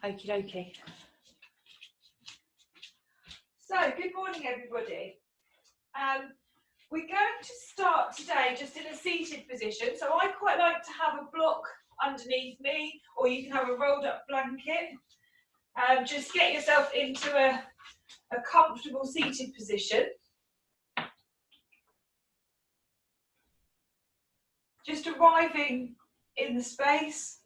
Okie dokie. So, good morning, everybody. We're going to start today just in a seated position. So I quite like to have a block underneath me, or you can have a rolled up blanket. Just get yourself into a comfortable seated position. Just arriving in the space,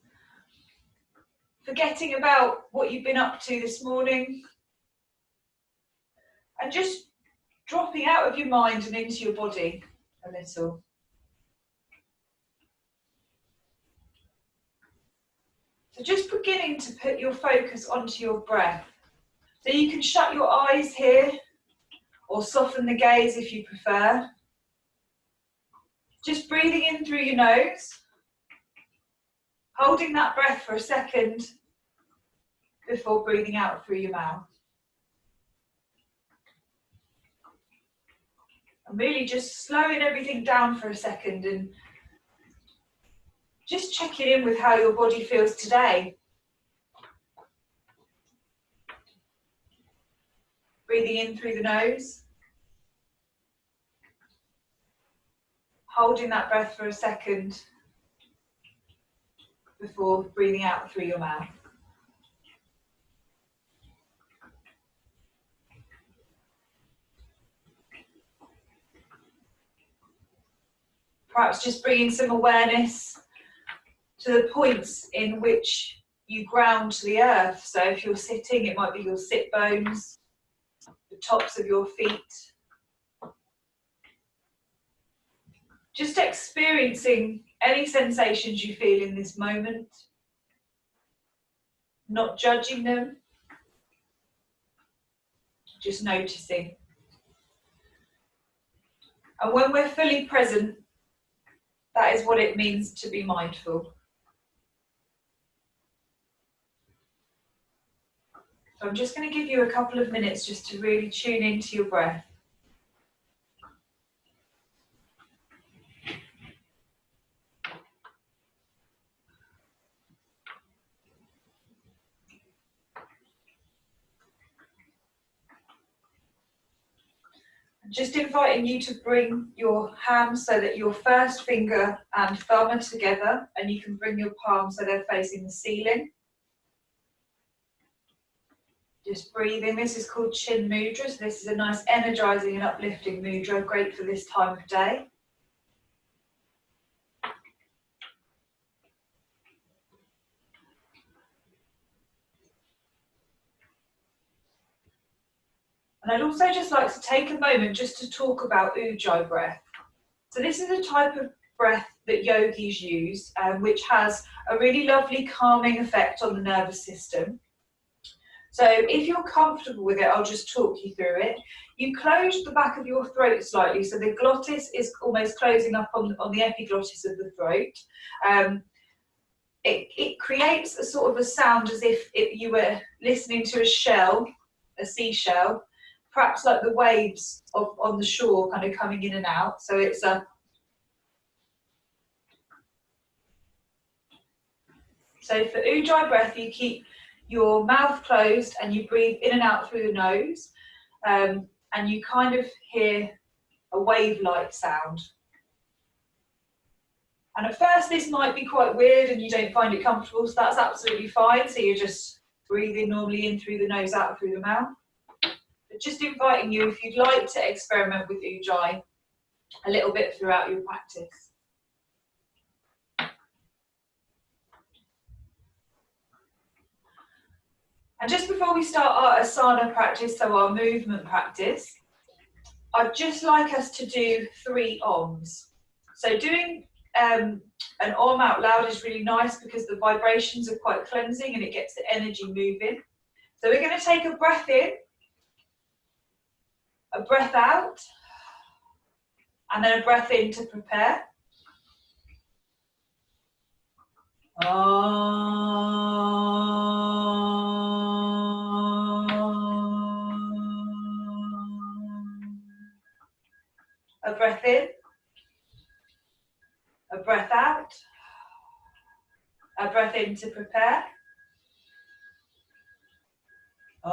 forgetting about what you've been up to this morning, and just dropping out of your mind and into your body a little. So just beginning to put your focus onto your breath. So you can shut your eyes here or soften the gaze if you prefer. Just breathing in through your nose, holding that breath for a second before breathing out through your mouth. And really just slowing everything down for a second and just checking in with how your body feels today. Breathing in through the nose, holding that breath for a second before breathing out through your mouth. Perhaps just bringing some awareness to the points in which you ground to the earth. So if you're sitting, it might be your sit bones, the tops of your feet. Just experiencing any sensations you feel in this moment, not judging them, just noticing. And when we're fully present, that is what it means to be mindful. So I'm just going to give you a couple of minutes just to really tune into your breath. Just inviting you to bring your hands so that your first finger and thumb are together, and you can bring your palms so they're facing the ceiling. Just breathe in. This is called Chin Mudra. So this is a nice energizing and uplifting mudra, great for this time of day. And I'd also just like to take a moment just to talk about Ujjayi breath. So this is a type of breath that yogis use, which has a really lovely calming effect on the nervous system. So if you're comfortable with it, I'll just talk you through it. You close the back of your throat slightly, so the glottis is almost closing up on the epiglottis of the throat. It creates a sort of a sound as if you were listening to a shell, a seashell, perhaps like the waves on the shore kind of coming in and out. So it's a... So for Ujjayi breath, you keep your mouth closed and you breathe in and out through the nose, and you kind of hear a wave-like sound. And at first this might be quite weird and you don't find it comfortable, so that's absolutely fine. So you're just breathing normally in through the nose, out through the mouth. But just inviting you, if you'd like to experiment with Ujjayi a little bit throughout your practice. And just before we start our asana practice, so our movement practice, I'd just like us to do 3 ohms. So doing an om out loud is really nice because the vibrations are quite cleansing and it gets the energy moving. So we're going to take a breath in, a breath out, and then a breath in to prepare. A breath in, a breath out, a breath in to prepare, A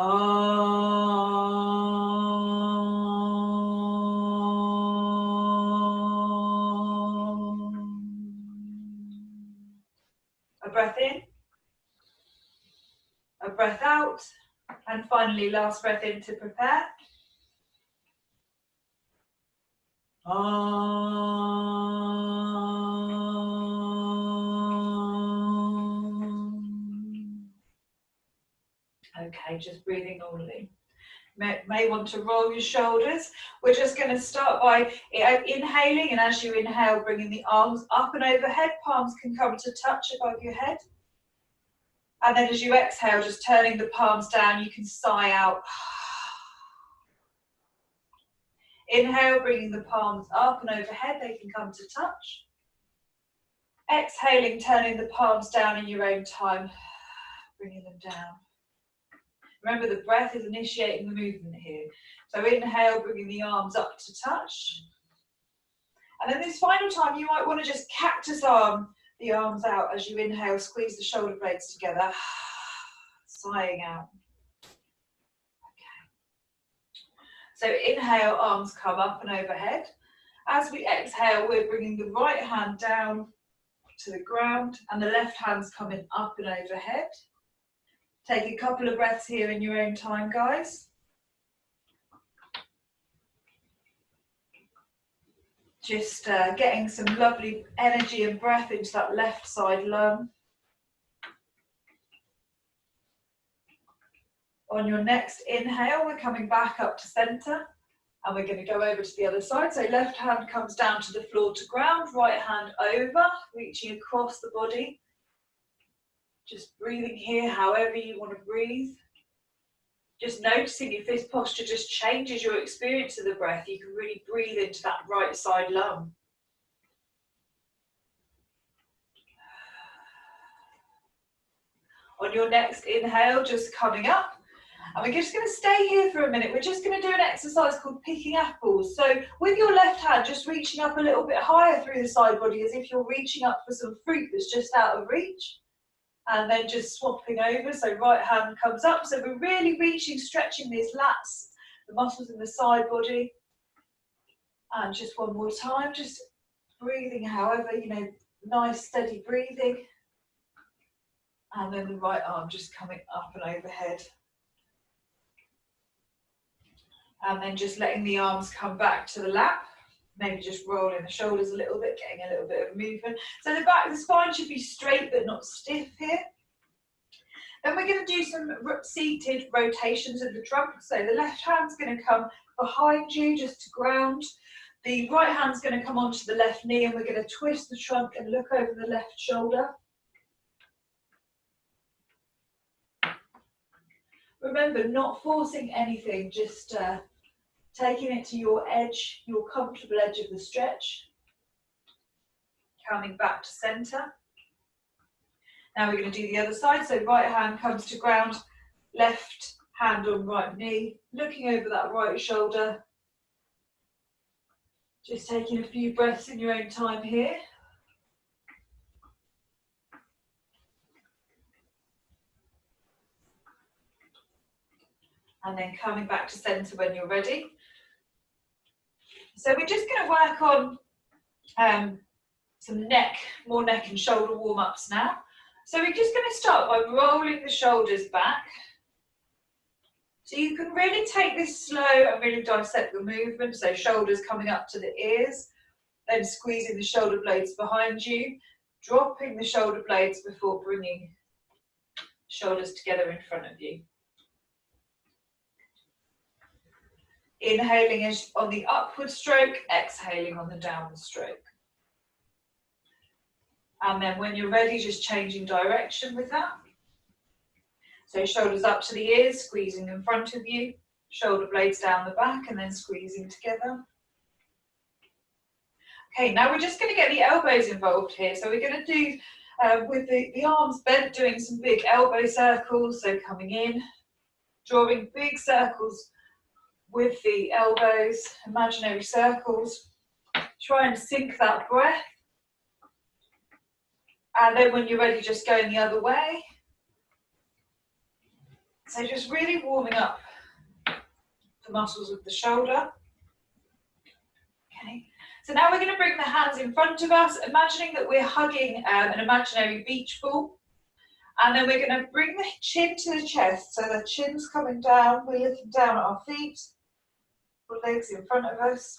breath in, a breath out, and finally last breath in to prepare. Okay, just breathing normally. May want to roll your shoulders. We're just going to start by inhaling, and as you inhale, bringing the arms up and overhead. Palms can come to touch above your head. And then as you exhale, just turning the palms down, you can sigh out. Inhale, bringing the palms up and overhead. They can come to touch. Exhaling, turning the palms down in your own time, bringing them down. Remember, the breath is initiating the movement here. So inhale, bringing the arms up to touch. And then this final time, you might want to just cactus arm the arms out as you inhale, squeeze the shoulder blades together, sighing out. Okay. So inhale, arms come up and overhead. As we exhale, we're bringing the right hand down to the ground and the left hand's coming up and overhead. Take a couple of breaths here in your own time, guys. Just getting some lovely energy and breath into that left side lung. On your next inhale, we're coming back up to center and we're going to go over to the other side. So left hand comes down to the floor to ground, right hand over, reaching across the body. Just breathing here however you want to breathe. Just noticing if this posture just changes your experience of the breath, you can really breathe into that right side lung. On your next inhale, just coming up. And we're just going to stay here for a minute. We're just going to do an exercise called picking apples. So with your left hand, just reaching up a little bit higher through the side body as if you're reaching up for some fruit that's just out of reach. And then just swapping over, so right hand comes up. So we're really reaching, stretching these lats, the muscles in the side body. And just one more time, just breathing however, nice steady breathing. And then the right arm just coming up and overhead. And then just letting the arms come back to the lap. Maybe just rolling the shoulders a little bit, getting a little bit of movement. So the back of the spine should be straight but not stiff here. Then we're going to do some seated rotations of the trunk. So the left hand's going to come behind you just to ground. The right hand's going to come onto the left knee and we're going to twist the trunk and look over the left shoulder. Remember, not forcing anything, just taking it to your edge, your comfortable edge of the stretch. Coming back to center. Now we're going to do the other side. So right hand comes to ground, left hand on right knee, looking over that right shoulder. Just taking a few breaths in your own time here. And then coming back to center when you're ready. So we're just going to work on some more neck and shoulder warm-ups now. So we're just going to start by rolling the shoulders back. So you can really take this slow and really dissect the movement. So shoulders coming up to the ears, then squeezing the shoulder blades behind you, dropping the shoulder blades before bringing shoulders together in front of you. Inhaling on the upward stroke, exhaling on the downward stroke. And then when you're ready, just changing direction with that. So shoulders up to the ears, squeezing in front of you, shoulder blades down the back and then squeezing together. Okay, now we're just going to get the elbows involved here. So we're going to do, with the arms bent, doing some big elbow circles. So coming in, drawing big circles with the elbows, imaginary circles. Try and sync that breath. And then when you're ready, just going the other way. So just really warming up the muscles of the shoulder. Okay. So now we're going to bring the hands in front of us, imagining that we're hugging an imaginary beach ball. And then we're going to bring the chin to the chest. So the chin's coming down, we're looking down at our feet, the legs in front of us.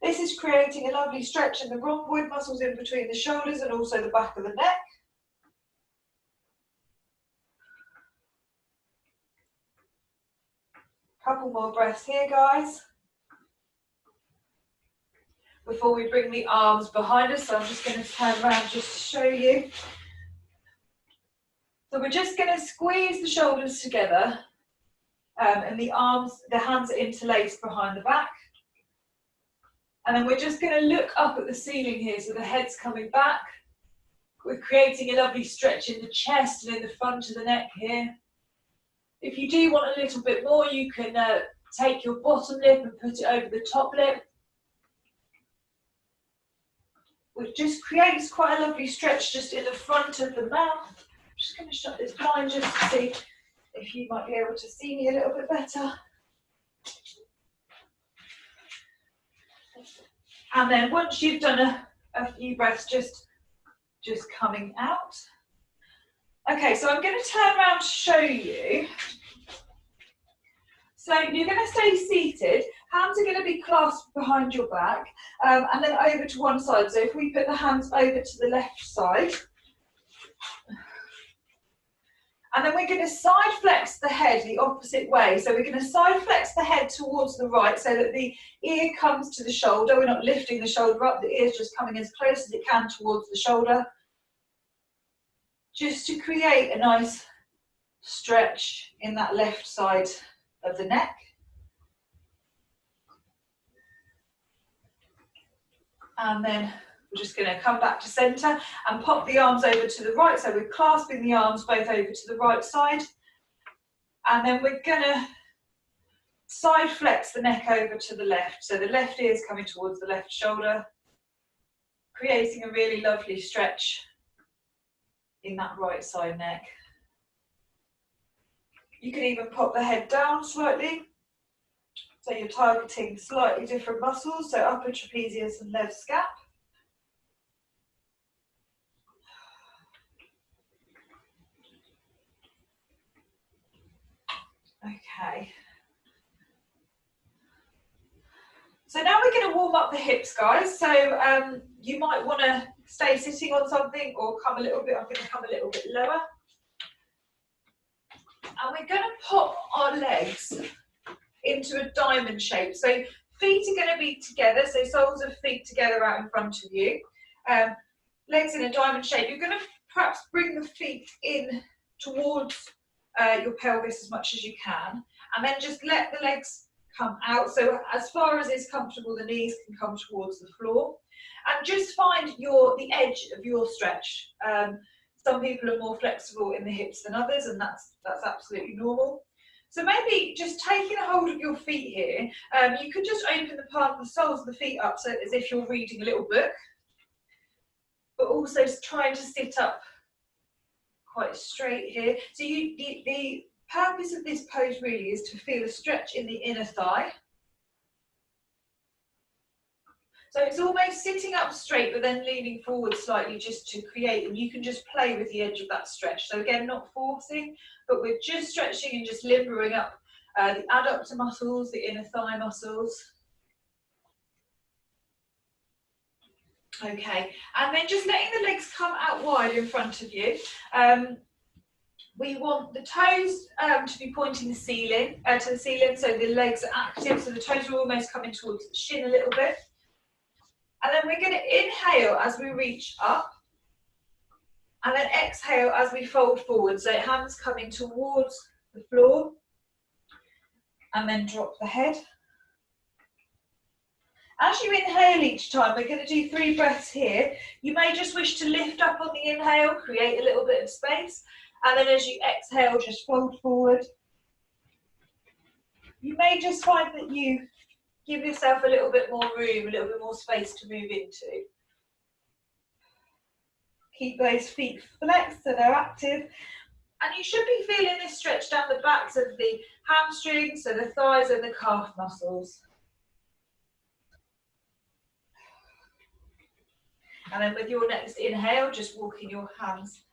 This is creating a lovely stretch in the rhomboid muscles in between the shoulders and also the back of the neck. Couple more breaths here, guys. Before we bring the arms behind us, so I'm just going to turn around just to show you. So we're just going to squeeze the shoulders together and the hands are interlaced behind the back. And then we're just going to look up at the ceiling here, so the head's coming back. We're creating a lovely stretch in the chest and in the front of the neck here. If you do want a little bit more, you can take your bottom lip and put it over the top lip, which just creates quite a lovely stretch just in the front of the mouth. I'm just going to shut this blind just to see if you might be able to see me a little bit better. And then once you've done a few breaths, just coming out. Okay, so I'm going to turn around to show you. So you're going to stay seated, hands are going to be clasped behind your back, and then over to one side. So if we put the hands over to the left side, and then we're going to side flex the head the opposite way. So we're going to side flex the head towards the right so that the ear comes to the shoulder. We're not lifting the shoulder up, the ear's just coming as close as it can towards the shoulder, just to create a nice stretch in that left side of the neck. And then we're just going to come back to centre and pop the arms over to the right. So we're clasping the arms both over to the right side. And then we're going to side flex the neck over to the left. So the left ear is coming towards the left shoulder, creating a really lovely stretch in that right side neck. You can even pop the head down slightly. So you're targeting slightly different muscles, so upper trapezius and left scap. Okay. So now we're going to warm up the hips, guys. So you might want to stay sitting on something or come a little bit, I'm going to come a little bit lower. And we're going to pop our legs into a diamond shape. So feet are going to be together, so soles of feet together out in front of you. Legs in a diamond shape. You're going to perhaps bring the feet in towards your pelvis as much as you can, and then just let the legs come out. So as far as is comfortable, the knees can come towards the floor. And just find the edge of your stretch. Some people are more flexible in the hips than others, and that's absolutely normal. So maybe just taking a hold of your feet here, you could just open the soles of the feet up so as if you're reading a little book, but also trying to sit up quite straight here. So the purpose of this pose really is to feel a stretch in the inner thigh. So it's almost sitting up straight, but then leaning forward slightly just to create, and you can just play with the edge of that stretch. So again, not forcing, but we're just stretching and just limbering up the adductor muscles, the inner thigh muscles. Okay, and then just letting the legs come out wide in front of you. We want the toes to be pointing to the ceiling, so the legs are active, so the toes are almost coming towards the shin a little bit. And then we're going to inhale as we reach up, and then exhale as we fold forward. So hands coming towards the floor, and then drop the head. As you inhale each time, we're going to do 3 breaths here. You may just wish to lift up on the inhale, create a little bit of space, and then as you exhale, just fold forward. You may just find that you give yourself a little bit more room, a little bit more space to move into. Keep those feet flexed so they're active. And you should be feeling this stretch down the backs of the hamstrings, so the thighs and the calf muscles. And then with your next inhale, just walking your hands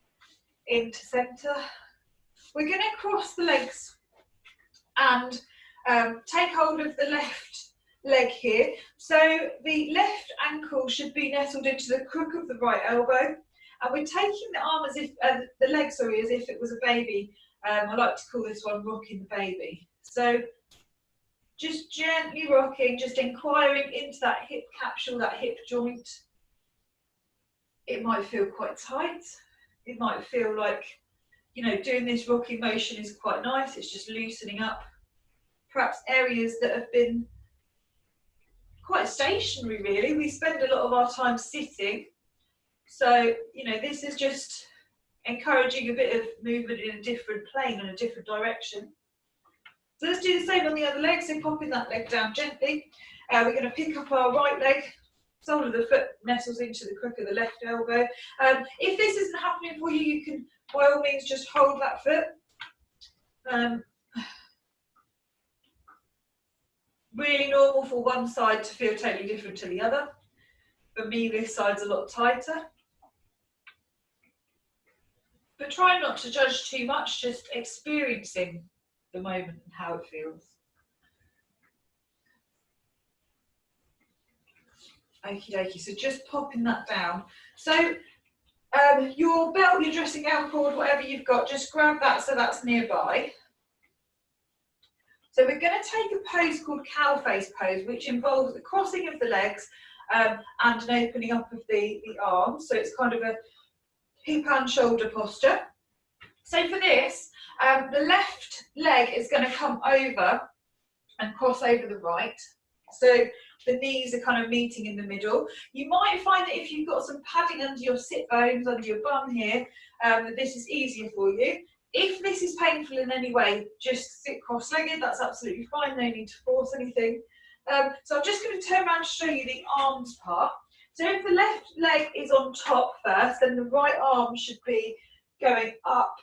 into centre. We're going to cross the legs and take hold of the left leg here. So the left ankle should be nestled into the crook of the right elbow. And we're taking the arm as if, the leg, sorry, as if it was a baby. I like to call this one rocking the baby. So just gently rocking, just inquiring into that hip capsule, that hip joint. It might feel quite tight. It might feel like, you know, doing this rocking motion is quite nice. It's just loosening up perhaps areas that have been quite stationary, really. We spend a lot of our time sitting. So, you know, this is just encouraging a bit of movement in a different plane, in a different direction. So let's do the same on the other leg. So popping that leg down gently. We're going to pick up our right leg. Sole of the foot nestles into the crook of the left elbow. If this isn't happening for you, you can, by all means, just hold that foot. Really normal for one side to feel totally different to the other. For me, this side's a lot tighter. But try not to judge too much, just experiencing the moment and how it feels. Okie dokie, so just popping that down. So your belt, your dressing gown cord, whatever you've got, just grab that so that's nearby. So we're going to take a pose called cow face pose, which involves the crossing of the legs and an opening up of the arms. So it's kind of a hip and shoulder posture. So for this, the left leg is going to come over and cross over the right. So the knees are kind of meeting in the middle. You might find that if you've got some padding under your sit bones, under your bum here, that this is easier for you. If this is painful in any way, just sit cross-legged, that's absolutely fine, no need to force anything. So I'm just going to turn around to show you the arms part. So if the left leg is on top first, then the right arm should be going up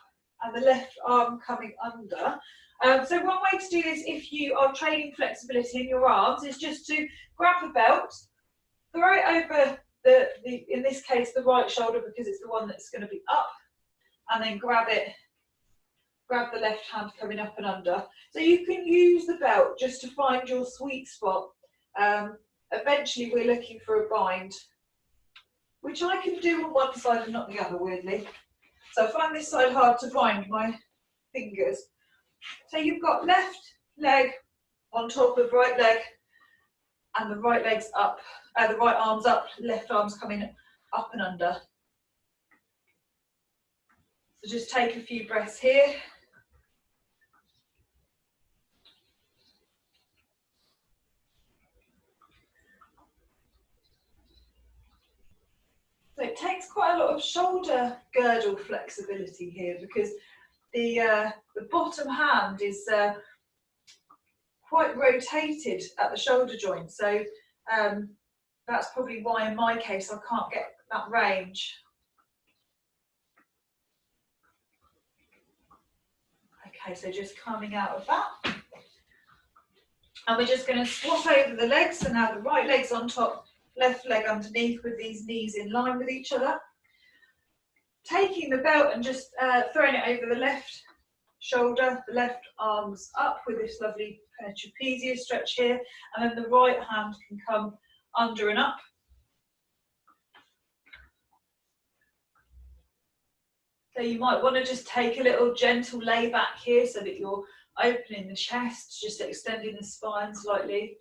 and the left arm coming under. So one way to do this, if you are training flexibility in your arms, is just to grab a belt, throw it over in this case, the right shoulder, because it's the one that's going to be up, and then grab the left hand coming up and under. So you can use the belt just to find your sweet spot. Eventually we're looking for a bind, which I can do on one side and not the other, weirdly. So I find this side hard to bind my fingers. So you've got left leg on top of right leg, and the right leg's up, the right arm's up, left arm's coming up and under. So just take a few breaths here. So it takes quite a lot of shoulder girdle flexibility here, because the bottom hand is quite rotated at the shoulder joint. So that's probably why in my case I can't get that range. Okay, so just coming out of that. And we're just going to swap over the legs. So now the right leg's on top, left leg underneath, with these knees in line with each other. Taking the belt and just throwing it over the left shoulder, the left arm's up with this lovely kind of trapezius stretch here, and then the right hand can come under and up. So you might want to just take a little gentle lay back here so that you're opening the chest, just extending the spine slightly.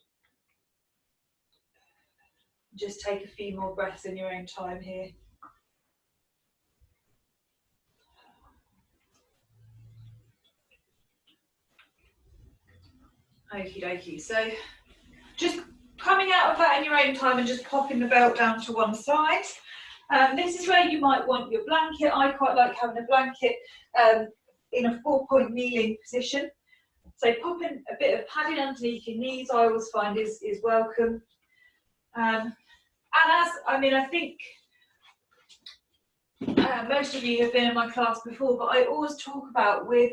Just take a few more breaths in your own time here. Okie dokie. So just coming out of that in your own time and just popping the belt down to one side. This is where you might want your blanket. I quite like having a blanket in a 4-point kneeling position. So popping a bit of padding underneath your knees, I always find is welcome. And I think most of you have been in my class before, but I always talk about with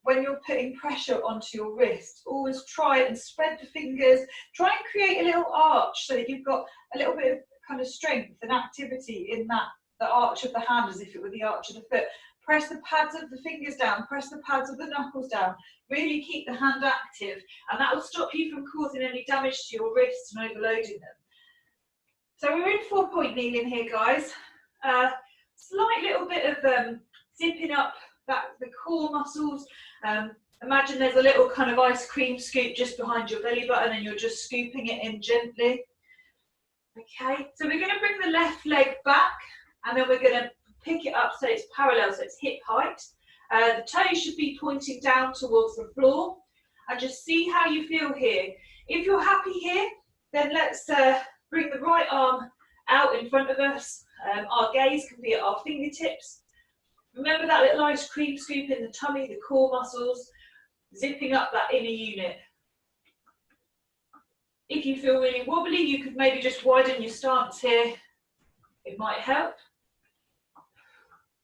when you're putting pressure onto your wrist, always try and spread the fingers, try and create a little arch so that you've got a little bit of kind of strength and activity in that, the arch of the hand as if it were the arch of the foot. Press the pads of the fingers down, press the pads of the knuckles down, really keep the hand active, and that will stop you from causing any damage to your wrists and overloading them. So we're in 4-point kneeling here, guys. Slight little bit of zipping up the core muscles. Imagine there's a little kind of ice cream scoop just behind your belly button and you're just scooping it in gently. Okay, so we're going to bring the left leg back and then we're going to pick it up so it's parallel, so it's hip height. The toes should be pointing down towards the floor, and just see how you feel here. If you're happy here, then let's bring the right arm out in front of us. Our gaze can be at our fingertips. Remember that little ice cream scoop in the tummy, the core muscles, zipping up that inner unit. If you feel really wobbly, you could maybe just widen your stance here. It might help.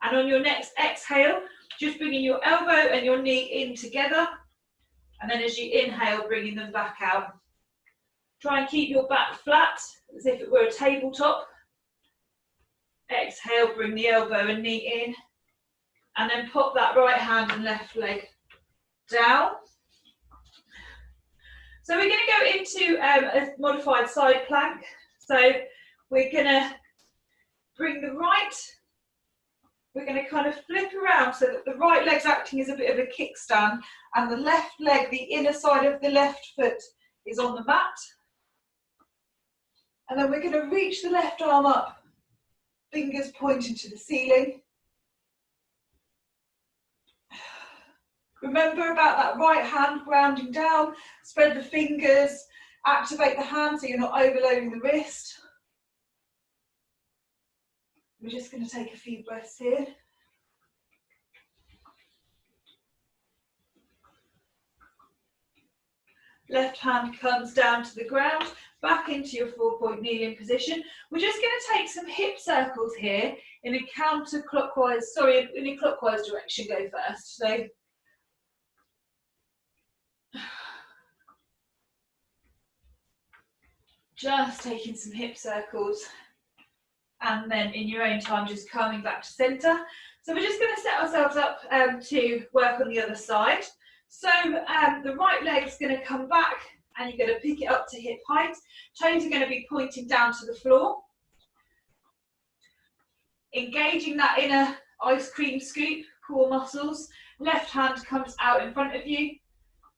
And on your next exhale, just bringing your elbow and your knee in together. And then as you inhale, bringing them back out. Try and keep your back flat, as if it were a tabletop. Exhale, bring the elbow and knee in. And then pop that right hand and left leg down. So we're going to go into a modified side plank. So we're going to bring the right, we're going to kind of flip around so that the right leg's acting as a bit of a kickstand and the left leg, the inner side of the left foot is on the mat. And then we're going to reach the left arm up, fingers pointing to the ceiling. Remember about that right hand grounding down, spread the fingers, activate the hand so you're not overloading the wrist. We're just going to take a few breaths here. Left hand comes down to the ground, back into your 4-point kneeling position. We're just going to take some hip circles here in a counterclockwise, sorry, in a clockwise direction. Go first. So just taking some hip circles and then in your own time just coming back to centre. So we're just going to set ourselves up to work on the other side. So the right leg is going to come back and you're going to pick it up to hip height. Toes are going to be pointing down to the floor. Engaging that inner ice cream scoop, core muscles. Left hand comes out in front of you.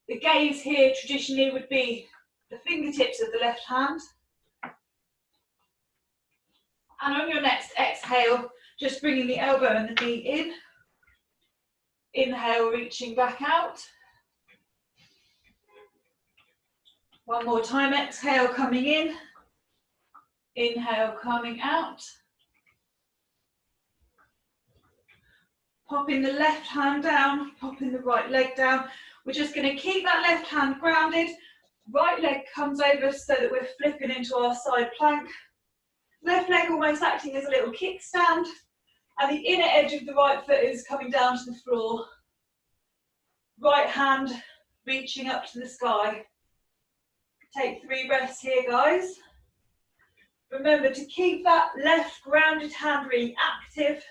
The gaze here traditionally would be the fingertips of the left hand. And on your next exhale, just bringing the elbow and the knee in. Inhale, reaching back out. One more time, exhale, coming in. Inhale, coming out. Popping the left hand down, popping the right leg down. We're just going to keep that left hand grounded. Right leg comes over so that we're flipping into our side plank. Left leg almost acting as a little kickstand. And the inner edge of the right foot is coming down to the floor. Right hand reaching up to the sky. Take 3 breaths here, guys. Remember to keep that left grounded hand really active.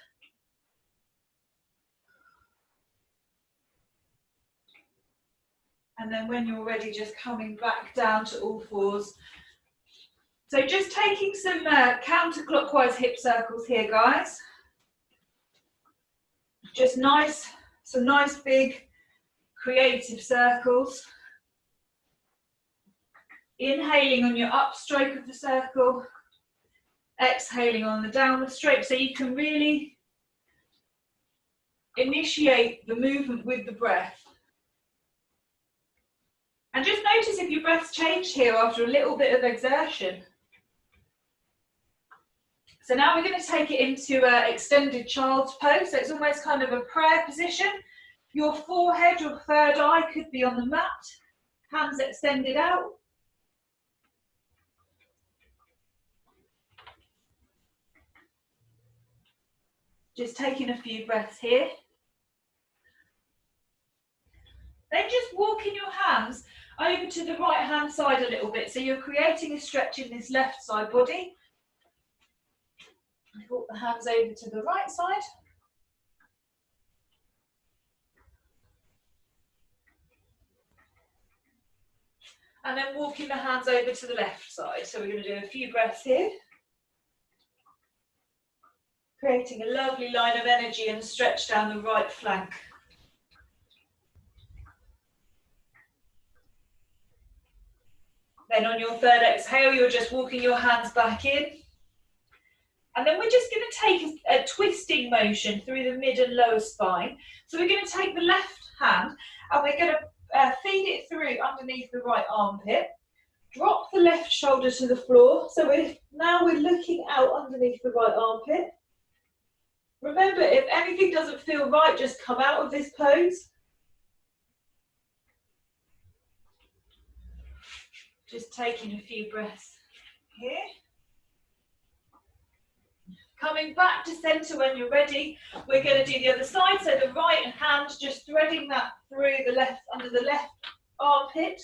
And then when you're ready, just coming back down to all fours. So just taking some counterclockwise hip circles here, guys. Just some nice big creative circles. Inhaling on your up stroke of the circle, exhaling on the downward stroke, so you can really initiate the movement with the breath. And just notice if your breath's changed here after a little bit of exertion. So now we're going to take it into extended child's pose, so it's almost kind of a prayer position. Your forehead, your third eye could be on the mat, hands extended out. Just taking a few breaths here. Then just walking your hands over to the right hand side a little bit. So you're creating a stretch in this left side body. Walk the hands over to the right side. And then walking the hands over to the left side. So we're going to do a few breaths here. Creating a lovely line of energy and stretch down the right flank. Then on your third exhale, you're just walking your hands back in. And then we're just going to take a twisting motion through the mid and lower spine. So we're going to take the left hand and we're going to feed it through underneath the right armpit. Drop the left shoulder to the floor. So now we're looking out underneath the right armpit. Remember, if anything doesn't feel right, just come out of this pose. Just taking a few breaths here. Coming back to centre when you're ready, we're going to do the other side. So the right hand, just threading that through the left, under the left armpit.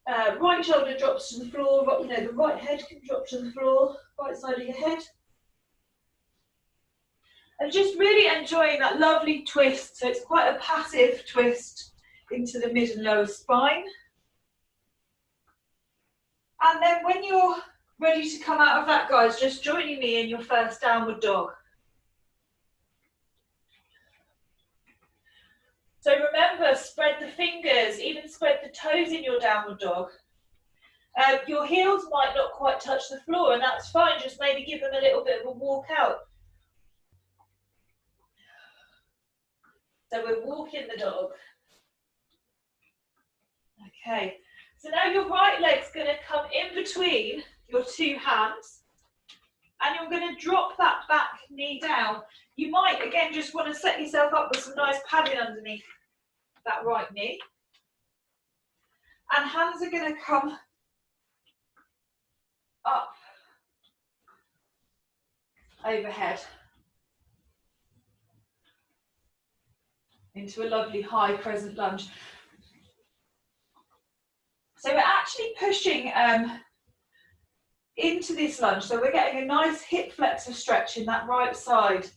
Right shoulder drops to the floor, the right head can drop to the floor, right side of your head. And just really enjoying that lovely twist. So it's quite a passive twist into the mid and lower spine. And then when you're ready to come out of that, guys, just joining me in your first downward dog. So remember, spread the fingers, even spread the toes in your downward dog. Your heels might not quite touch the floor, and that's fine. Just maybe give them a little bit of a walk out. So we're walking the dog. Okay, so now your right leg's going to come in between your two hands, and you're going to drop that back knee down. You might, again, just want to set yourself up with some nice padding underneath that right knee. And hands are going to come up overhead into a lovely high crescent lunge. So we're actually pushing into this lunge, so we're getting a nice hip flexor stretch in that right side.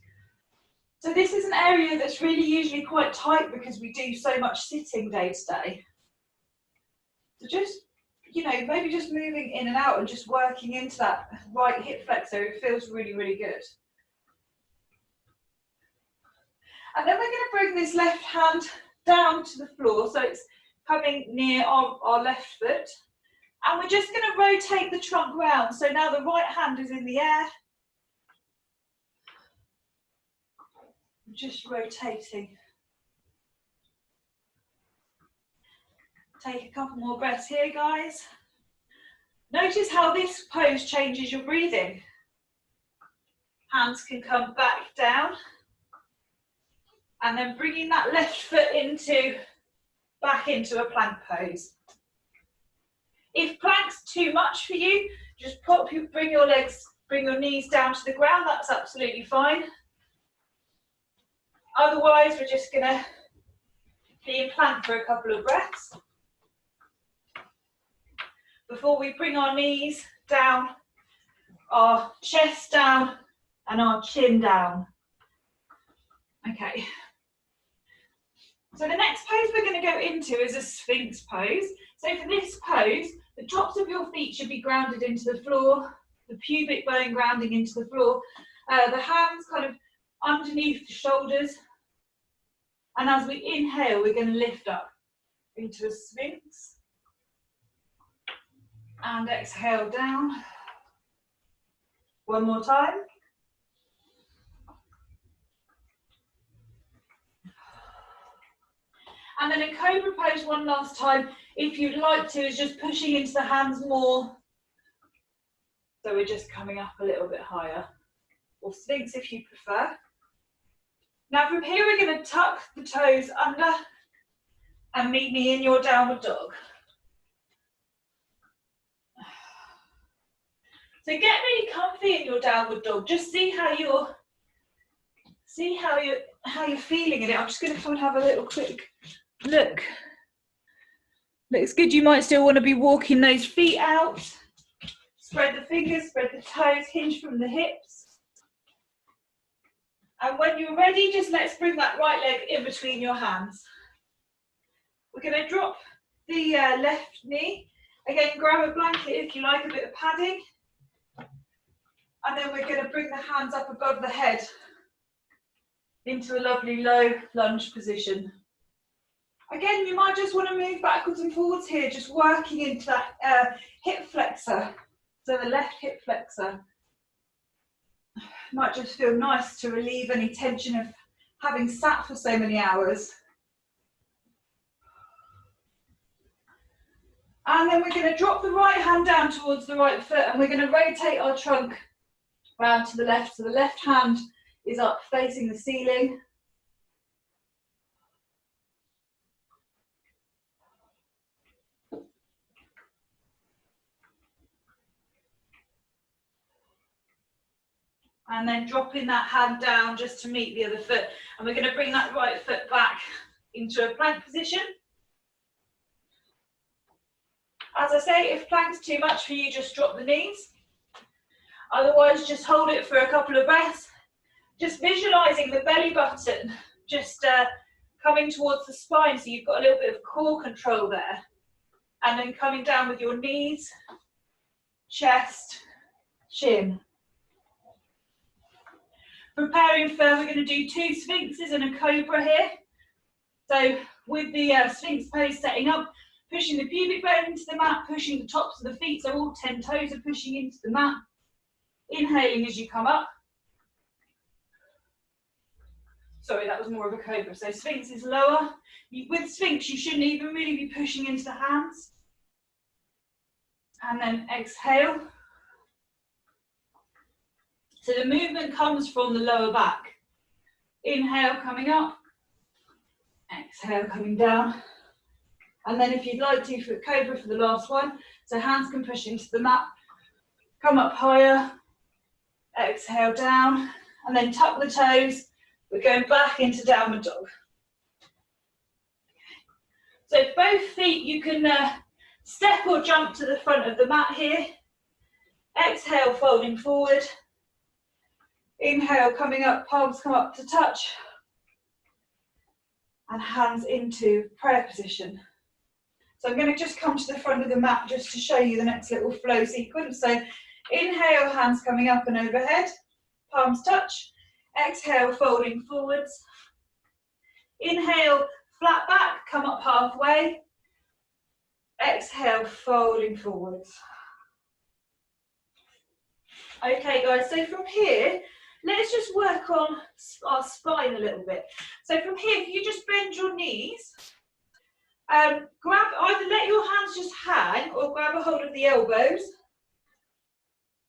So this is an area that's really usually quite tight because we do so much sitting day to day. So just, maybe just moving in and out and just working into that right hip flexor, it feels really, really good. And then we're going to bring this left hand down to the floor, so it's coming near our left foot. And we're just going to rotate the trunk round. So now the right hand is in the air. Just rotating. Take a couple more breaths here, guys. Notice how this pose changes your breathing. Hands can come back down. And then bringing that left foot back into a plank pose. If plank's too much for you, just bring your knees down to the ground, that's absolutely fine. Otherwise, we're just gonna be in plank for a couple of breaths. Before we bring our knees down, our chest down, and our chin down. Okay. So the next pose we're going to go into is a Sphinx pose. So for this pose, the tops of your feet should be grounded into the floor, the pubic bone grounding into the floor, the hands kind of underneath the shoulders. And as we inhale, we're going to lift up into a Sphinx. And exhale down. One more time. And then a cobra pose one last time, if you'd like to, is just pushing into the hands more. So we're just coming up a little bit higher. Or Sphinx if you prefer. Now from here we're going to tuck the toes under and meet me in your downward dog. So get really comfy in your downward dog. Just see how your See how you're feeling in it. I'm just going to come and have a little quick look. Looks good. You might still want to be walking those feet out. Spread the fingers, spread the toes, hinge from the hips. And when you're ready, just let's bring that right leg in between your hands. We're going to drop the left knee. Again, grab a blanket if you like, a bit of padding. And then we're going to bring the hands up above the head into a lovely low lunge position. Again, you might just want to move backwards and forwards here, just working into that hip flexor. So the left hip flexor. Might just feel nice to relieve any tension of having sat for so many hours. And then we're going to drop the right hand down towards the right foot, and we're going to rotate our trunk round to the left. So the left hand is up facing the ceiling. And then dropping that hand down just to meet the other foot. And we're going to bring that right foot back into a plank position. As I say, if plank's too much for you, just drop the knees. Otherwise, just hold it for a couple of breaths. Just visualising the belly button, just coming towards the spine, so you've got a little bit of core control there. And then coming down with your knees, chest, chin. Preparing for, we're going to do 2 sphinxes and a cobra here. So with the sphinx pose setting up, pushing the pubic bone into the mat, pushing the tops of the feet, so all 10 toes are pushing into the mat. Inhaling as you come up. Sorry, that was more of a cobra. So sphinx is lower. With sphinx, you shouldn't even really be pushing into the hands. And then exhale. So the movement comes from the lower back. Inhale, coming up. Exhale, coming down. And then if you'd like to, for cobra for the last one, so hands can push into the mat. Come up higher. Exhale, down. And then tuck the toes. We're going back into downward dog. So both feet, you can step or jump to the front of the mat here. Exhale, folding forward. Inhale, coming up, palms come up to touch. And hands into prayer position. So I'm going to just come to the front of the mat just to show you the next little flow sequence. So inhale, hands coming up and overhead. Palms touch. Exhale, folding forwards. Inhale, flat back, come up halfway. Exhale, folding forwards. Okay guys, so from here, let's just work on our spine a little bit. So from here, if you just bend your knees, grab, either let your hands just hang or grab a hold of the elbows.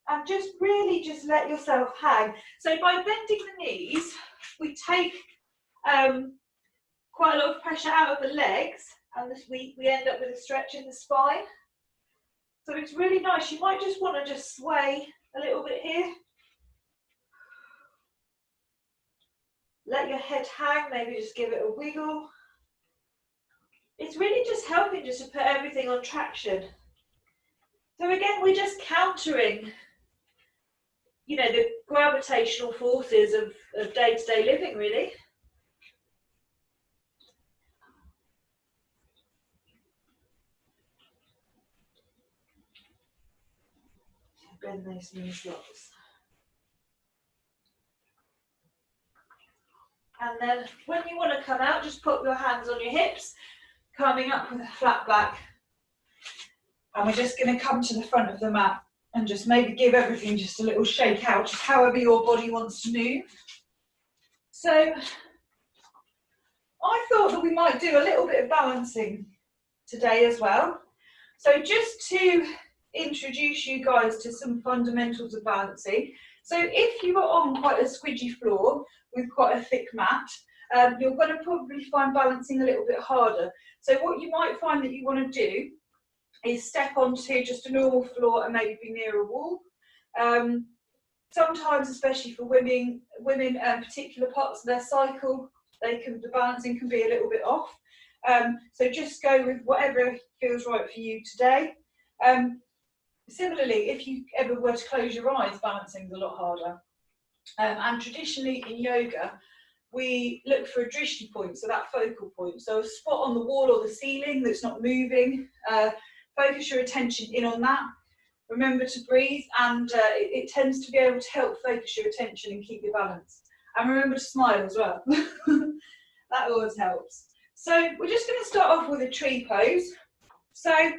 And just really just let yourself hang. So by bending the knees, we take quite a lot of pressure out of the legs, and we end up with a stretch in the spine. So it's really nice. You might just want to just sway a little bit here. Let your head hang, maybe just give it a wiggle. It's really just helping just to put everything on traction. So again, we're just countering, you know, the gravitational forces of day-to-day living, really. Bend those knees lots. And then when you want to come out, just put your hands on your hips, coming up with a flat back. And we're just going to come to the front of the mat and just maybe give everything just a little shake out, just however your body wants to move. So I thought that we might do a little bit of balancing today as well. So just to introduce you guys to some fundamentals of balancing. So if you are on quite a squidgy floor with quite a thick mat, you're going to probably find balancing a little bit harder. So what you might find that you want to do is step onto just a normal floor and maybe be near a wall. Sometimes, especially for women, particular parts of their cycle, the balancing can be a little bit off. So just go with whatever feels right for you today. Similarly, if you ever were to close your eyes, balancing is a lot harder. And traditionally in yoga, we look for a drishti point, so that focal point. So a spot on the wall or the ceiling that's not moving. Focus your attention in on that. Remember to breathe, and it tends to be able to help focus your attention and keep your balance. And remember to smile as well. That always helps. So we're just going to start off with a tree pose. So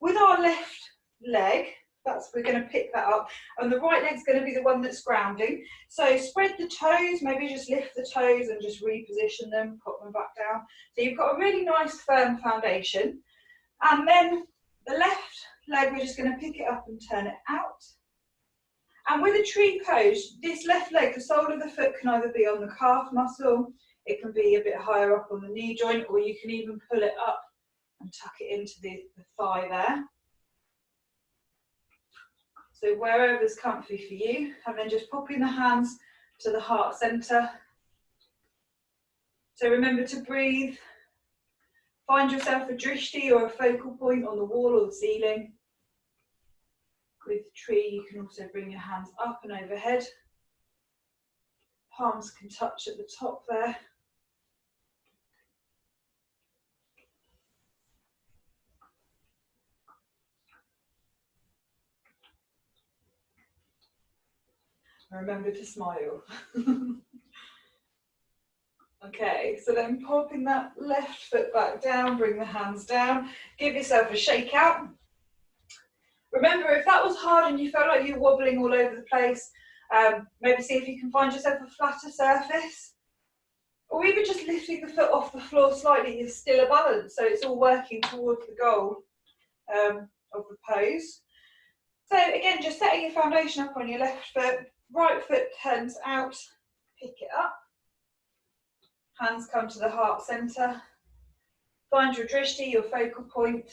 with our left leg, we're going to pick that up, and the right leg's going to be the one that's grounding. So spread the toes, maybe just lift the toes and just reposition them, put them back down. So you've got a really nice firm foundation. And then the left leg, we're just going to pick it up and turn it out. And with a tree pose, this left leg, the sole of the foot can either be on the calf muscle, it can be a bit higher up on the knee joint, or you can even pull it up and tuck it into the thigh there. So wherever's comfy for you, and then just popping the hands to the heart center. So remember to breathe. Find yourself a drishti or a focal point on the wall or the ceiling. With tree, you can also bring your hands up and overhead. Palms can touch at the top there. Remember to smile. Okay, so then popping that left foot back down, bring the hands down, give yourself a shake out. Remember, if that was hard and you felt like you're wobbling all over the place, maybe see if you can find yourself a flatter surface, or even just lifting the foot off the floor slightly is still a balance, so it's all working towards the goal of the pose. So again, just setting your foundation up on your left foot, right foot turns out, pick it up, hands come to the heart center, find your drishti, your focal point.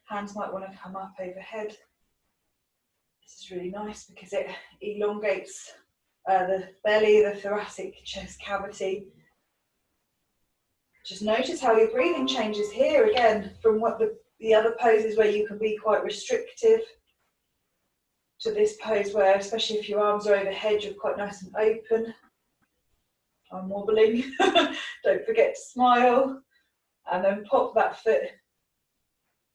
Hands might want to come up overhead. This is really nice because it elongates the belly, the thoracic chest cavity. Just notice how your breathing changes here again from what the other poses where you can be quite restrictive to this pose where, especially if your arms are overhead, you're quite nice and open. I'm wobbling. Don't forget to smile, and then pop that foot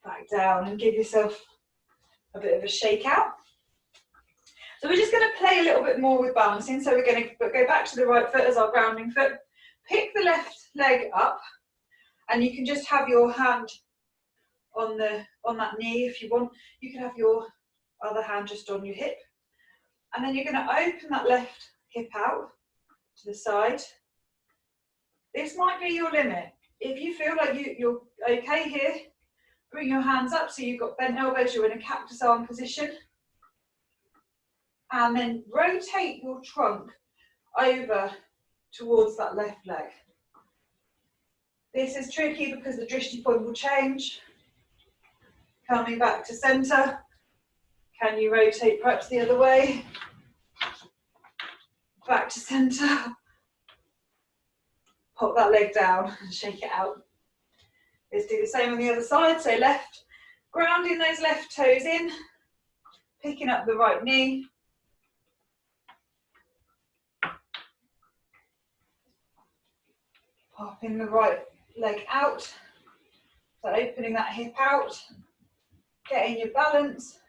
back down and give yourself a bit of a shake out. So we're just going to play a little bit more with balancing. So we're going to go back to the right foot as our grounding foot. Pick the left leg up, and you can just have your hand on that knee if you want. You can have your other hand just on your hip, and then you're going to open that left hip out to the side. This might be your limit. If you feel like you're okay here, bring your hands up so you've got bent elbows, you're in a cactus arm position. And then rotate your trunk over towards that left leg. This is tricky because the drishti point will change. Coming back to center. Can you rotate perhaps the other way? Back to center. Pop that leg down and shake it out. Let's do the same on the other side. So left, grounding those left toes in, picking up the right knee. Popping the right leg out. So opening that hip out, getting your balance.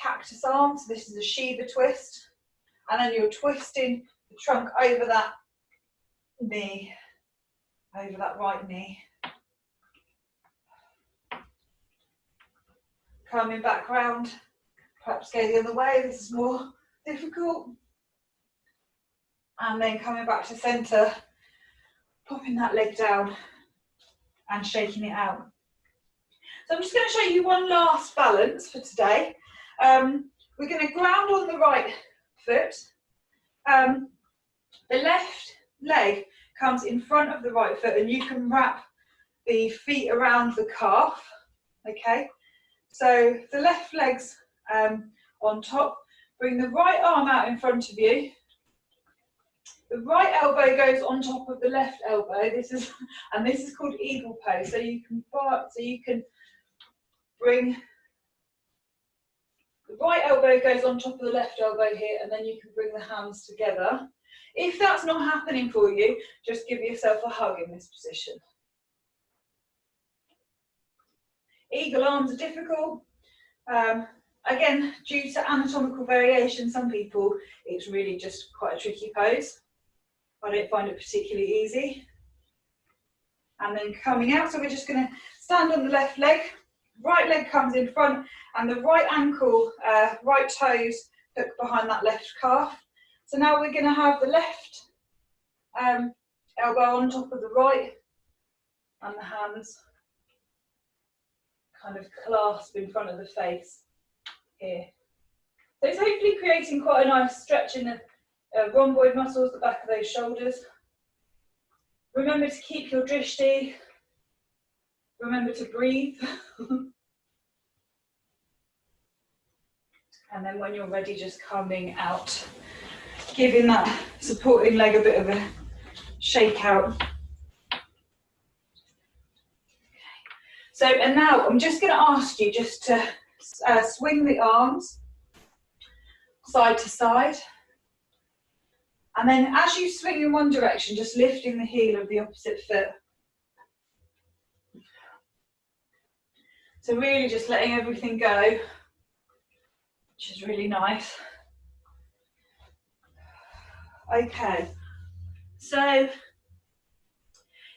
Cactus arm, so this is a Shiva twist. And then you're twisting the trunk over that knee, over that right knee. Coming back round, perhaps go the other way, this is more difficult. And then coming back to centre, popping that leg down and shaking it out. So I'm just going to show you one last balance for today. We're going to ground on the right foot. The left leg comes in front of the right foot, and you can wrap the feet around the calf, okay? So the left leg's on top. Bring the right arm out in front of you. The right elbow goes on top of the left elbow. This is called eagle pose. So you can bring the right elbow goes on top of the left elbow here, and then you can bring the hands together. If that's not happening for you, just give yourself a hug in this position. Eagle arms are difficult. Again, due to anatomical variation, some people, it's really just quite a tricky pose. I don't find it particularly easy. And then coming out, so we're just going to stand on the left leg, right leg comes in front, and the right ankle, right toes hook behind that left calf. So now we're going to have the left elbow on top of the right, and the hands kind of clasp in front of the face here. So it's hopefully creating quite a nice stretch in the rhomboid muscles, the back of those shoulders. Remember to keep your drishti. Remember to breathe. And then when you're ready, just coming out, giving that supporting leg a bit of a shake out. So, and now I'm just going to ask you just to swing the arms side to side. And then as you swing in one direction, just lifting the heel of the opposite foot. So really just letting everything go, which is really nice. Okay, so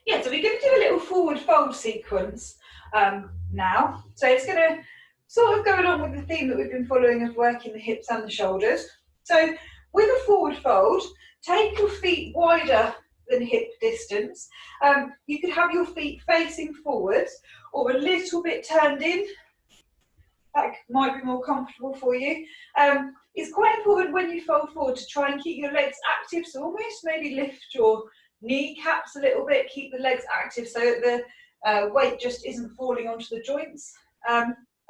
yeah, so we're going to do a little forward fold sequence now. So it's going to sort of go along with the theme that we've been following of working the hips and the shoulders. So with a forward fold, take your feet wider than hip distance. You could have your feet facing forwards or a little bit turned in. That might be more comfortable for you. It's quite important when you fold forward to try and keep your legs active, so almost maybe lift your kneecaps a little bit, keep the legs active so that the weight just isn't falling onto the joints.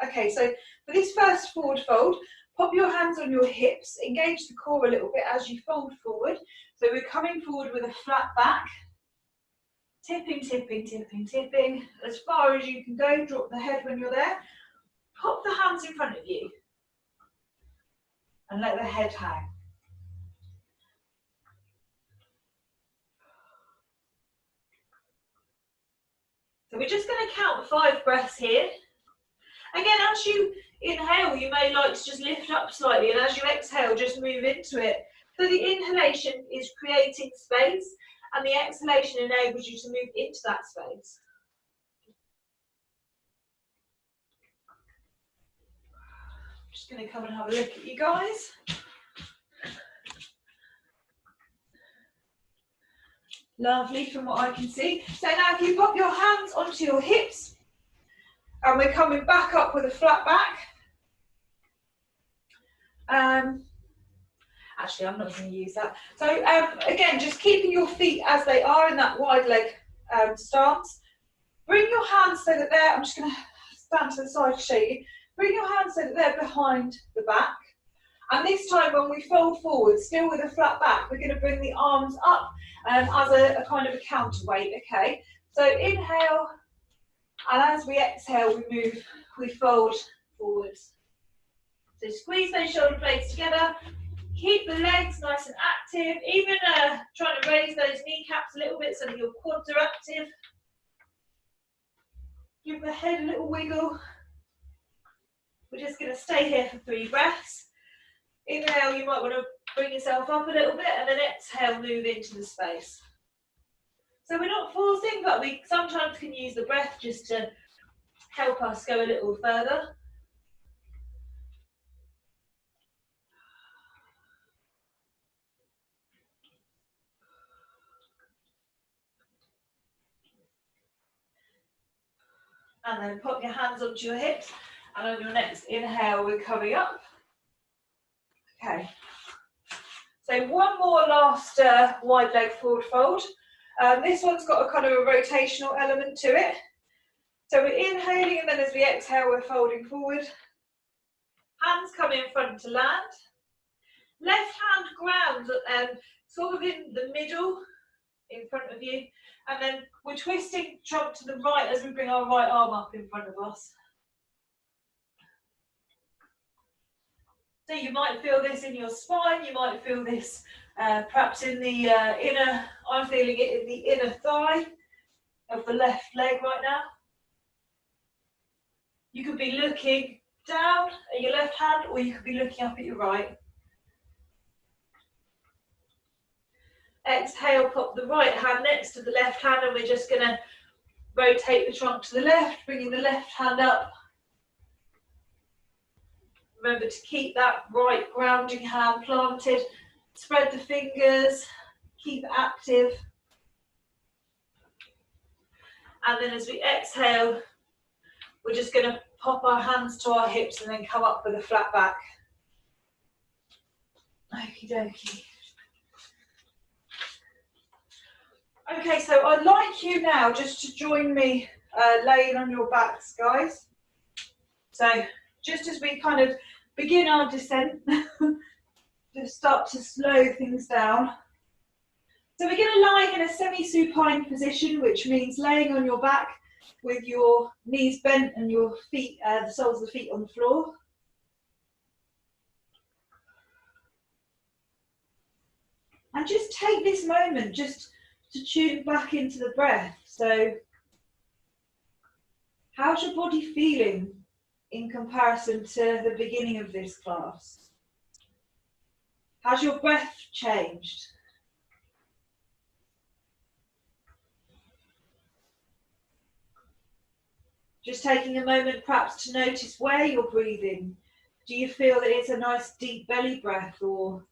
Okay, so for this first forward fold, pop your hands on your hips, engage the core a little bit as you fold forward. So we're coming forward with a flat back, tipping, tipping, tipping, tipping, as far as you can go, drop the head when you're there. Pop the hands in front of you and let the head hang. So we're just going to count 5 breaths here. Again, as you inhale, you may like to just lift up slightly, and as you exhale, just move into it. So the inhalation is creating space, and the exhalation enables you to move into that space. I'm just going to come and have a look at you guys. Lovely from what I can see. So now if you pop your hands onto your hips, and we're coming back up with a flat back. Actually, I'm not going to use that. So again, just keeping your feet as they are in that wide leg stance. Bring your hands so that they're, I'm just going to stand to the side to show you. Bring your hands so that they're behind the back. And this time when we fold forward, still with a flat back, we're going to bring the arms up as a kind of a counterweight, okay? So inhale, and as we exhale, we fold forwards. So squeeze those shoulder blades together, keep the legs nice and active, even trying to raise those kneecaps a little bit so that your quads are active. Give the head a little wiggle. We're just going to stay here for 3 breaths. Inhale, you might want to bring yourself up a little bit, and then exhale, move into the space. So we're not forcing, but we sometimes can use the breath just to help us go a little further. And then pop your hands onto your hips, and on your next inhale, we're coming up. Okay. So one more last wide leg forward fold. This one's got a kind of a rotational element to it. So we're inhaling, and then as we exhale, we're folding forward. Hands come in front to land. Left hand ground sort of in the middle, in front of you. And then we're twisting trunk to the right as we bring our right arm up in front of us. So you might feel this in your spine, you might feel this perhaps in the inner, I'm feeling it in the inner thigh of the left leg right now. You could be looking down at your left hand, or you could be looking up at your right. Exhale, pop the right hand next to the left hand, and we're just going to rotate the trunk to the left, bringing the left hand up. Remember to keep that right grounding hand planted. Spread the fingers, keep active. And then as we exhale, we're just going to pop our hands to our hips and then come up with a flat back. Okie dokie. Okay, so I'd like you now just to join me laying on your backs, guys. So just as we kind of begin our descent, just start to slow things down. So we're going to lie in a semi-supine position, which means laying on your back with your knees bent and your feet, the soles of the feet on the floor. And just take this moment just to tune back into the breath. So how's your body feeling in comparison to the beginning of this class? Has your breath changed? Just taking a moment perhaps to notice where you're breathing. Do you feel that it's a nice deep belly breath, or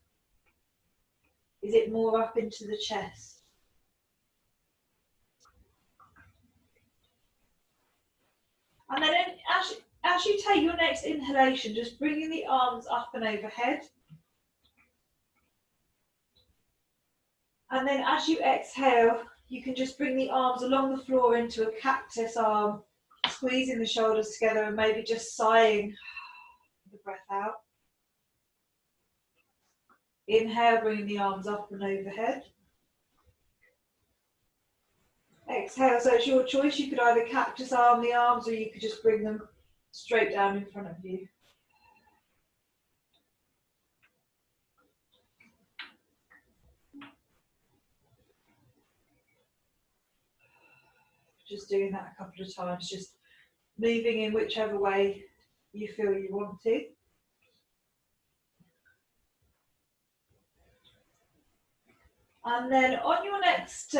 is it more up into the chest? And then as you take your next inhalation, just bringing the arms up and overhead. And then as you exhale, you can just bring the arms along the floor into a cactus arm, squeezing the shoulders together and maybe just sighing the breath out. Inhale, bringing the arms up and overhead. Exhale, so it's your choice. You could either cactus arm the arms, or you could just bring them straight down in front of you. Just doing that a couple of times, just moving in whichever way you feel you want to. And then on your next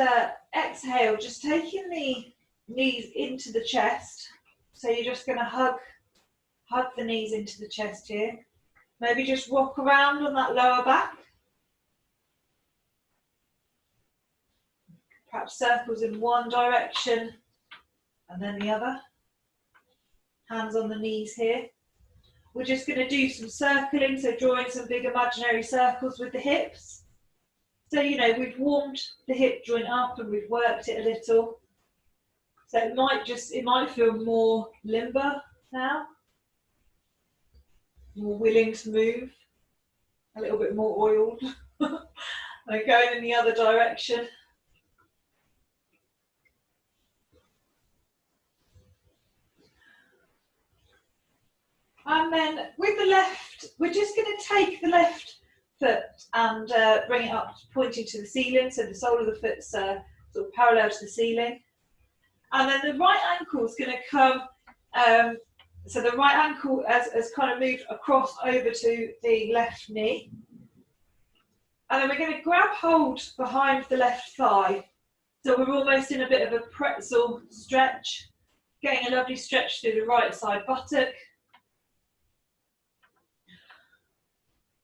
exhale, just taking the knees into the chest. So you're just going to hug the knees into the chest here. Maybe just rock around on that lower back. Perhaps circles in one direction and then the other. Hands on the knees here. We're just going to do some circling, so drawing some big imaginary circles with the hips. So, you know, we've warmed the hip joint up and we've worked it a little. So it might feel more limber now, more willing to move, a little bit more oiled, and going in the other direction. And then with the left, we're just going to take the left foot and bring it up, pointing to the ceiling, so the sole of the foot's sort of parallel to the ceiling. And then the right ankle is going to come, so the right ankle has kind of moved across over to the left knee. And then we're going to grab hold behind the left thigh. So we're almost in a bit of a pretzel stretch, getting a lovely stretch through the right side buttock.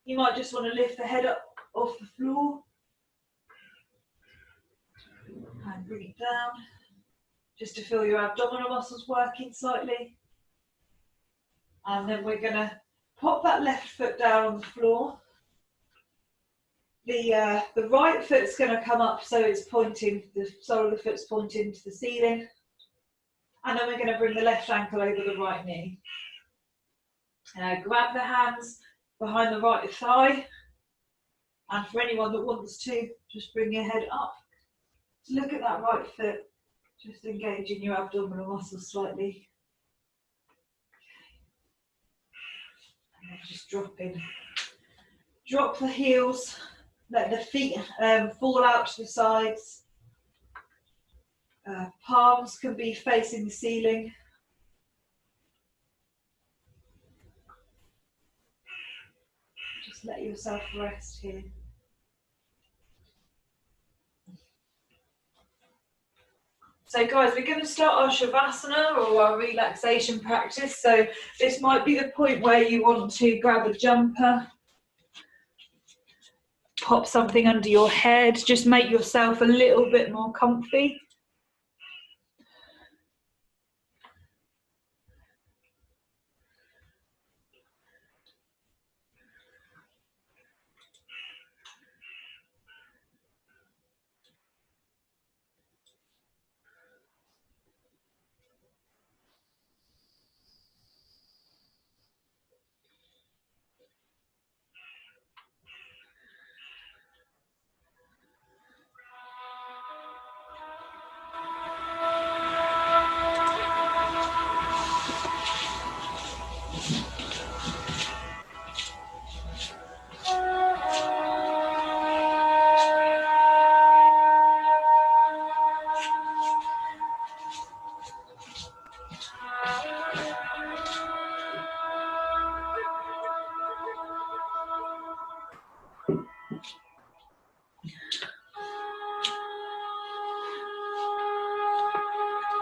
You might just want to lift the head up off the floor and bring it down, just to feel your abdominal muscles working slightly. And then we're going to pop that left foot down on the floor. The right foot's going to come up, so it's pointing, the sole of the foot's pointing to the ceiling. And then we're going to bring the left ankle over the right knee. Grab the hands behind the right thigh. And for anyone that wants to, just bring your head up. Look at that right foot, just engaging your abdominal muscles slightly. And then just drop in. Drop the heels, let the feet fall out to the sides. Palms can be facing the ceiling. Just let yourself rest here. So guys, we're going to start our Shavasana or our relaxation practice. So this might be the point where you want to grab a jumper, pop something under your head, just make yourself a little bit more comfy.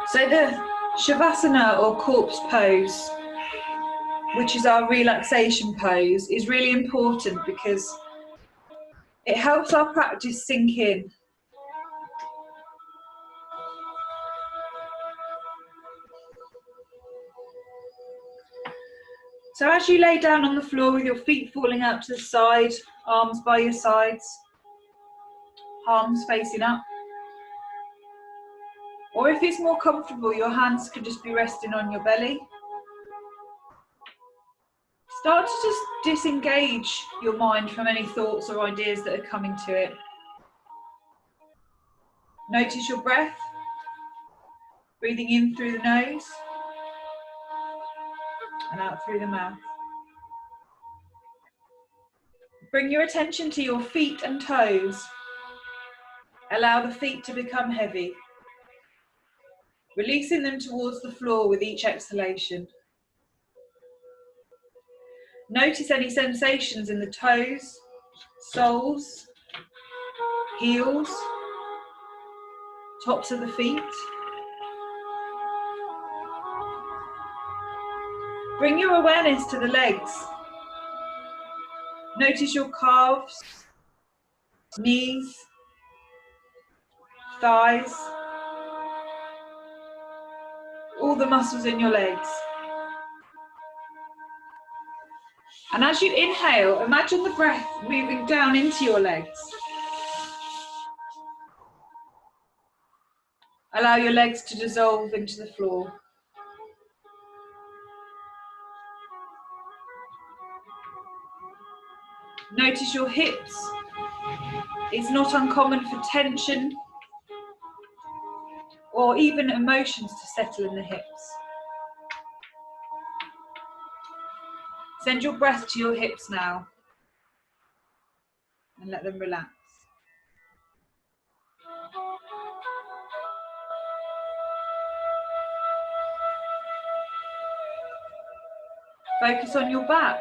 So the Shavasana or corpse pose, which is our relaxation pose, is really important because it helps our practice sink in. So as you lay down on the floor with your feet falling out to the side, arms by your sides, palms facing up, or if it's more comfortable, your hands could just be resting on your belly. Start to just disengage your mind from any thoughts or ideas that are coming to it. Notice your breath, breathing in through the nose and out through the mouth. Bring your attention to your feet and toes. Allow the feet to become heavy, releasing them towards the floor with each exhalation. Notice any sensations in the toes, soles, heels, tops of the feet. Bring your awareness to the legs. Notice your calves, knees, thighs, all the muscles in your legs. And as you inhale, imagine the breath moving down into your legs. Allow your legs to dissolve into the floor. Notice your hips. It's not uncommon for tension or even emotions to settle in the hips. Send your breath to your hips now and let them relax. Focus on your back,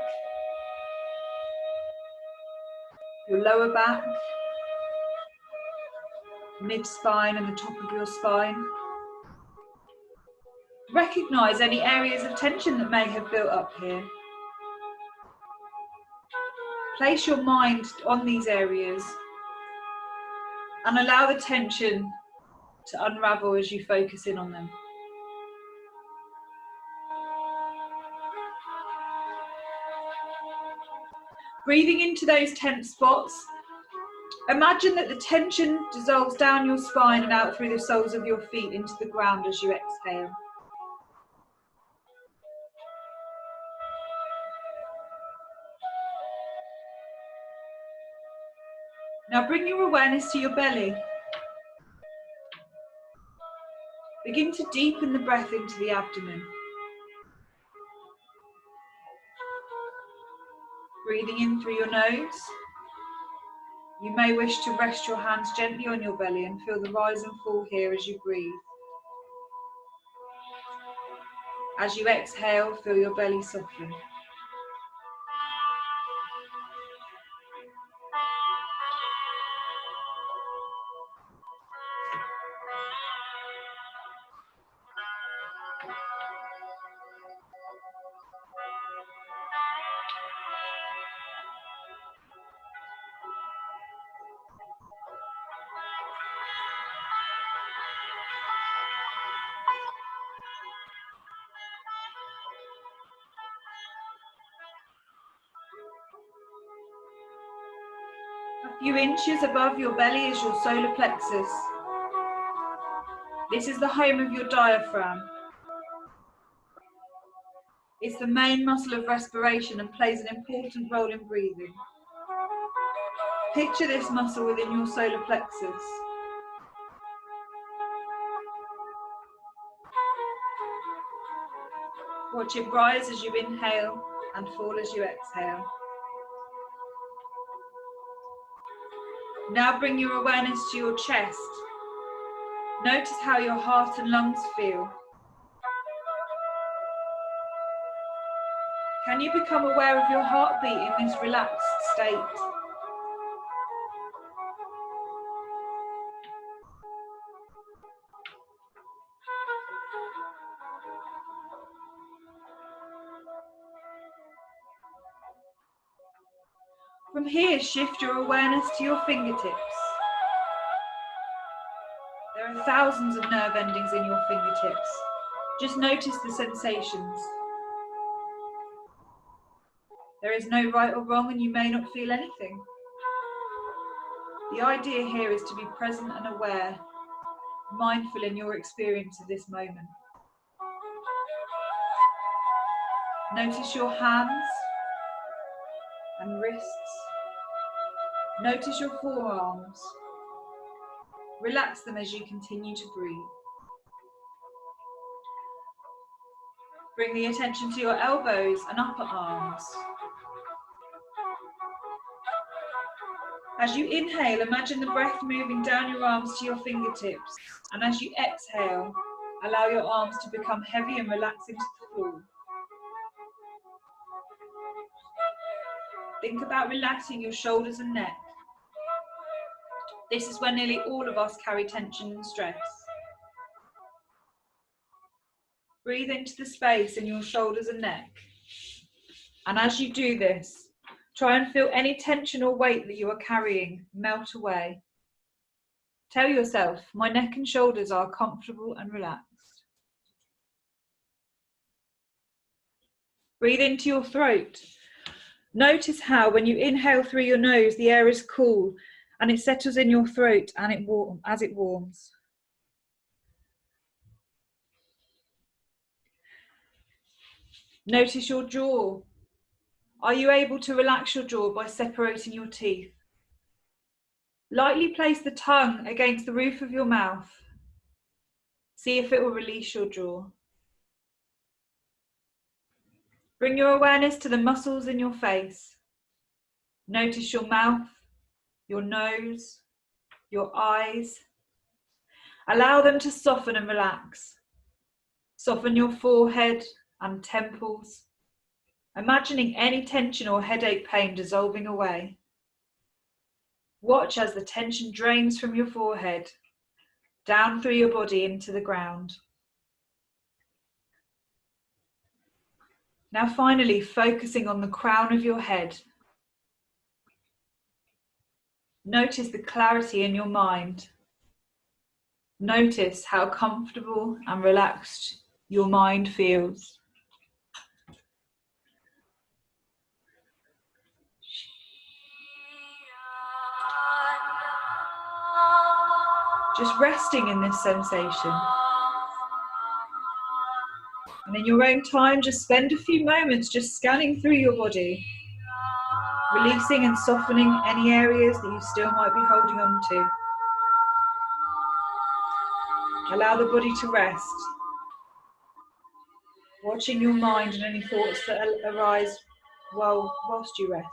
your lower back, mid-spine and the top of your spine. Recognize any areas of tension that may have built up here. Place your mind on these areas and allow the tension to unravel as you focus in on them. Breathing into those tense spots, imagine that the tension dissolves down your spine and out through the soles of your feet into the ground as you exhale. Now bring your awareness to your belly. Begin to deepen the breath into the abdomen. Breathing in through your nose. You may wish to rest your hands gently on your belly and feel the rise and fall here as you breathe. As you exhale, feel your belly soften. A few inches above your belly is your solar plexus. This is the home of your diaphragm. It's the main muscle of respiration and plays an important role in breathing. Picture this muscle within your solar plexus. Watch it rise as you inhale and fall as you exhale. Now bring your awareness to your chest. Notice how your heart and lungs feel. Can you become aware of your heartbeat in this relaxed state? From here, shift your awareness to your fingertips. There are thousands of nerve endings in your fingertips. Just notice the sensations. There is no right or wrong, and you may not feel anything. The idea here is to be present and aware, mindful in your experience of this moment. Notice your hands and wrists. Notice your forearms. Relax them as you continue to breathe. Bring the attention to your elbows and upper arms. As you inhale, imagine the breath moving down your arms to your fingertips. And as you exhale, allow your arms to become heavy and relax into the floor. Think about relaxing your shoulders and neck. This is where nearly all of us carry tension and stress. Breathe into the space in your shoulders and neck. And as you do this, try and feel any tension or weight that you are carrying melt away. Tell yourself, my neck and shoulders are comfortable and relaxed. Breathe into your throat. Notice how when you inhale through your nose, the air is cool and it settles in your throat and as it warms. Notice your jaw. Are you able to relax your jaw by separating your teeth? Lightly place the tongue against the roof of your mouth. See if it will release your jaw. Bring your awareness to the muscles in your face. Notice your mouth, your nose, your eyes. Allow them to soften and relax. Soften your forehead and temples, imagining any tension or headache pain dissolving away. Watch as the tension drains from your forehead, down through your body into the ground. Now finally, focusing on the crown of your head. Notice the clarity in your mind. Notice how comfortable and relaxed your mind feels. Just resting in this sensation. And in your own time, just spend a few moments just scanning through your body. Releasing and softening any areas that you still might be holding on to. Allow the body to rest. Watching your mind and any thoughts that arise whilst you rest.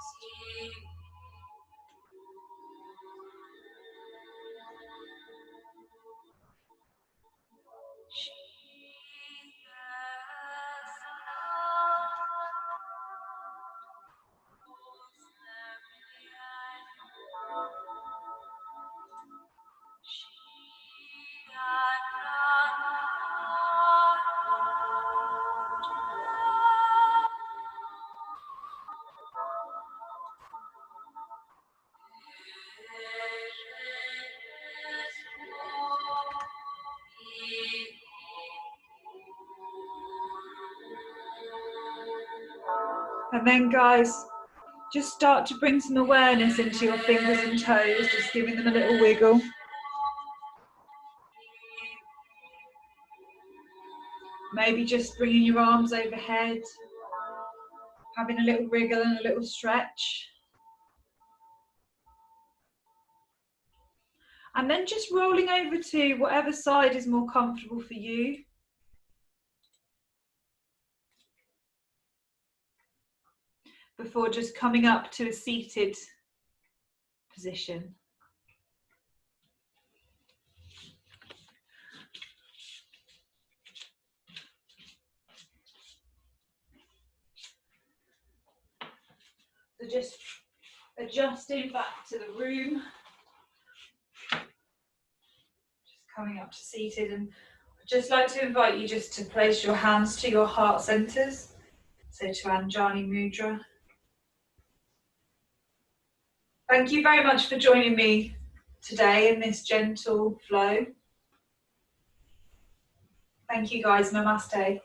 And then guys, just start to bring some awareness into your fingers and toes, just giving them a little wiggle. Maybe just bringing your arms overhead, having a little wriggle and a little stretch. And then just rolling over to whatever side is more comfortable for you. Before just coming up to a seated position. So just adjusting back to the room. Just coming up to seated, and I'd just like to invite you just to place your hands to your heart centers. So to Anjali Mudra. Thank you very much for joining me today in this gentle flow. Thank you guys, namaste.